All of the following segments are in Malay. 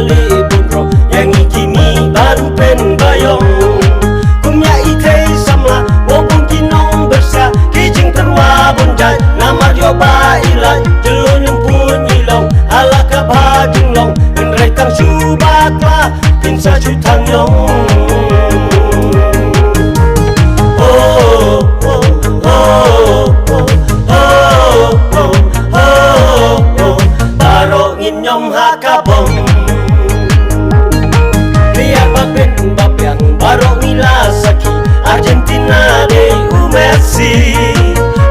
balik bundro yang ikimi baru pen bayong kumya ite samla wobun kinong bersa kijing terwa bunjai namar yo ba ilai jelun pun ilong ala ka ba jinglong enrai tang subakla pinsa chutang yong nyom hakabong Ria bapen bapiang barong ilasaki Argentina de Messi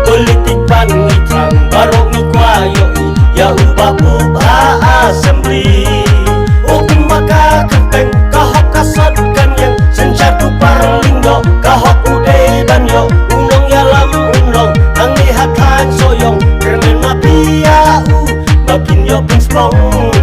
politik panitrang barong ikwayo ya ubah assembly hukum maka kenteng kahok kasot kan yang senjatu parlinggo kahok ude banyo unong yalam unong ang lihatan soyong kermen mapia mapinyo pinsprong